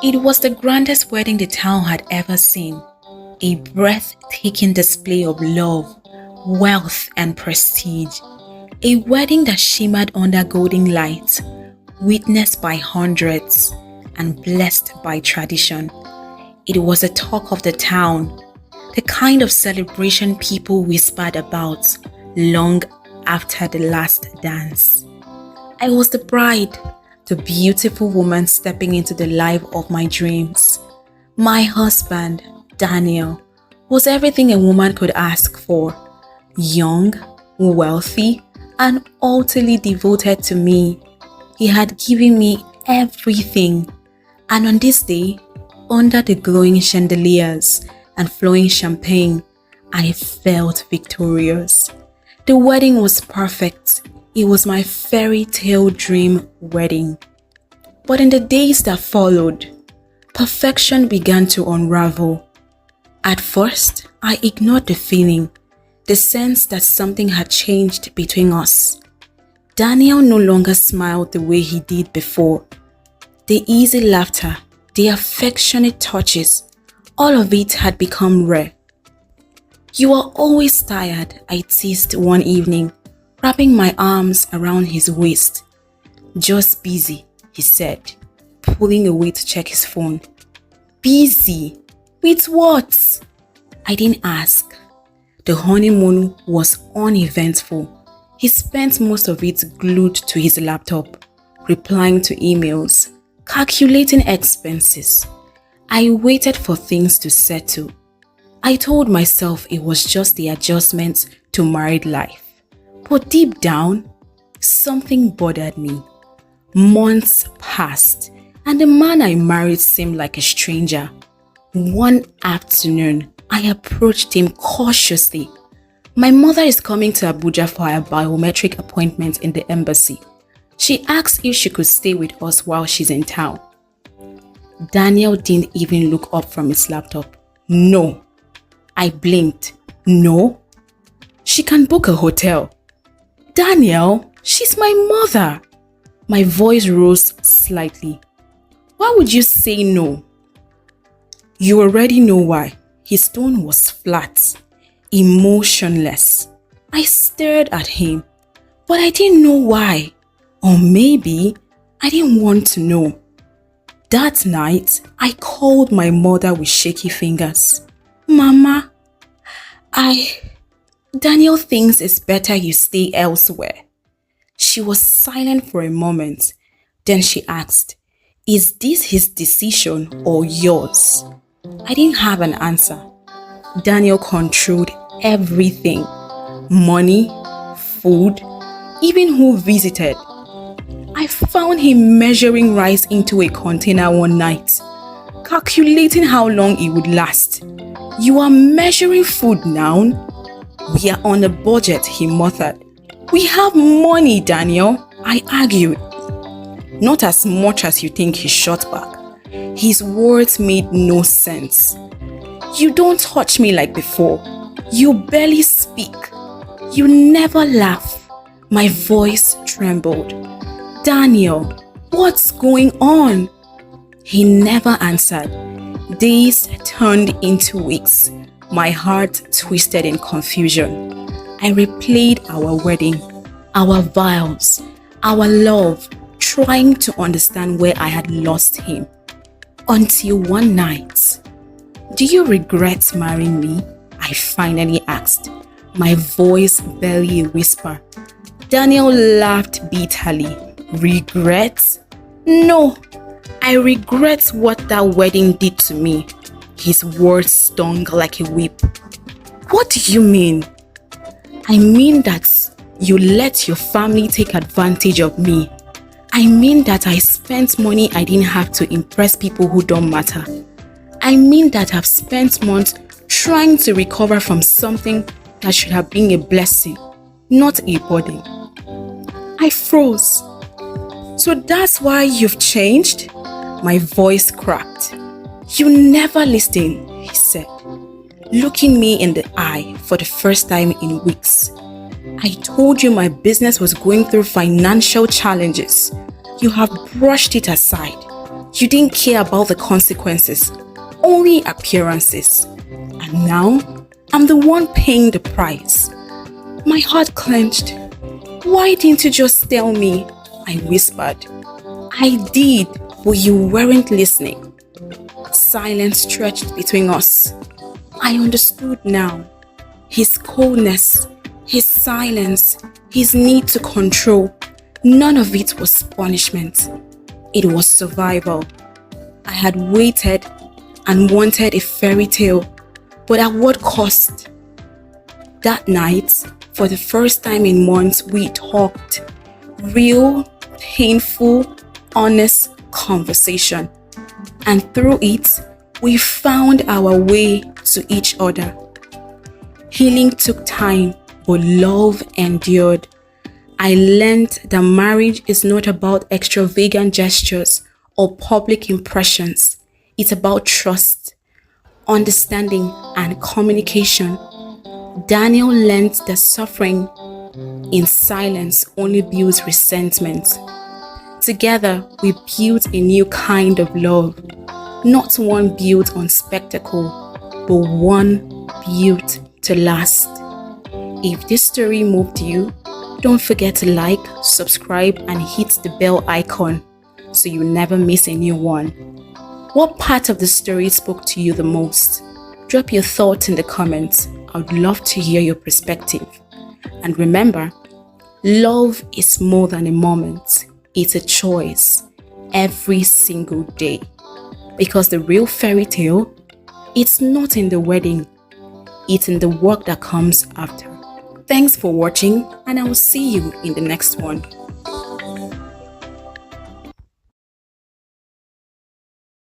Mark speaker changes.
Speaker 1: It was the grandest wedding the town had ever seen. A breathtaking display of love, wealth, and prestige. A wedding that shimmered under golden light, witnessed by hundreds and blessed by tradition. It was the talk of the town, the kind of celebration people whispered about long after the last dance. I was the bride, the beautiful woman stepping into the life of my dreams. My husband, Daniel, was everything a woman could ask for. Young, wealthy, and utterly devoted to me. He had given me everything. And on this day, under the glowing chandeliers and flowing champagne, I felt victorious. The wedding was perfect. It was my fairy tale dream wedding. But in the days that followed, perfection began to unravel. At first, I ignored the feeling, the sense that something had changed between us. Daniel no longer smiled the way he did before. The easy laughter, the affectionate touches, all of it had become rare. "You are always tired," I teased one evening, wrapping my arms around his waist. "Just busy," he said, pulling away to check his phone. "Busy? With what?" I didn't ask. The honeymoon was uneventful. He spent most of it glued to his laptop, replying to emails, calculating expenses. I waited for things to settle. I told myself it was just the adjustment to married life. But deep down, something bothered me. Months passed, and the man I married seemed like a stranger. One afternoon, I approached him cautiously. "My mother is coming to Abuja for a biometric appointment in the embassy. She asked if she could stay with us while she's in town." Daniel didn't even look up from his laptop. "No." I blinked. "No? She can book a hotel." "Daniel, she's my mother." My voice rose slightly. "Why would you say no?" "You already know why." His tone was flat, emotionless. I stared at him, but I didn't know why. Or maybe I didn't want to know. That night, I called my mother with shaky fingers. "Mama, Daniel thinks it's better you stay elsewhere." She was silent for a moment. Then she asked, "Is this his decision or yours?" I didn't have an answer. Daniel controlled everything. Money, food, even who visited. I found him measuring rice into a container one night, calculating how long it would last. "You are measuring food now?" "We are on a budget," he muttered. "We have money, Daniel," I argued. "Not as much as you think," he shot back. His words made no sense. "You don't touch me like before. You barely speak. You never laugh." My voice trembled. "Daniel, what's going on?" He never answered. Days turned into weeks. My heart twisted in confusion. I replayed our wedding, our vows, our love, trying to understand where I had lost him. Until one night. "Do you regret marrying me?" I finally asked, my voice barely a whisper. Daniel laughed bitterly. "Regret? No, I regret what that wedding did to me." His words stung like a whip. "What do you mean?" "I mean that you let your family take advantage of me. I mean that I spent money I didn't have to impress people who don't matter. I mean that I've spent months trying to recover from something that should have been a blessing, not a burden." I froze. "So that's why you've changed?" My voice cracked. "You never listen," he said, looking me in the eye for the first time in weeks. I told you my business was going through financial challenges. You have brushed it aside. You didn't care about the consequences, only appearances. And now, I'm the one paying the price. My heart clenched. Why didn't you just tell me? I whispered. I did, but you weren't listening. Silence stretched between us. I understood now. His coldness, his silence, his need to control, none of it was punishment. It was survival. I had waited and wanted a fairy tale, but at what cost? That night, for the first time in months, we talked. Real, painful, honest conversation. And through it, we found our way to each other. Healing took time, but love endured. I learned that marriage is not about extravagant gestures or public impressions. It's about trust, understanding, and communication. Daniel learned that suffering in silence only builds resentment. Together, we built a new kind of love, not one built on spectacle, but one built to last. If this story moved you, don't forget to like, subscribe, and hit the bell icon so you never miss a new one. What part of the story spoke to you the most? Drop your thoughts in the comments. I would love to hear your perspective. And remember, love is more than a moment. It's a choice every single day. Because the real fairy tale, it's not in the wedding. It's in the work that comes after. Thanks for watching, and I will see you in the next one.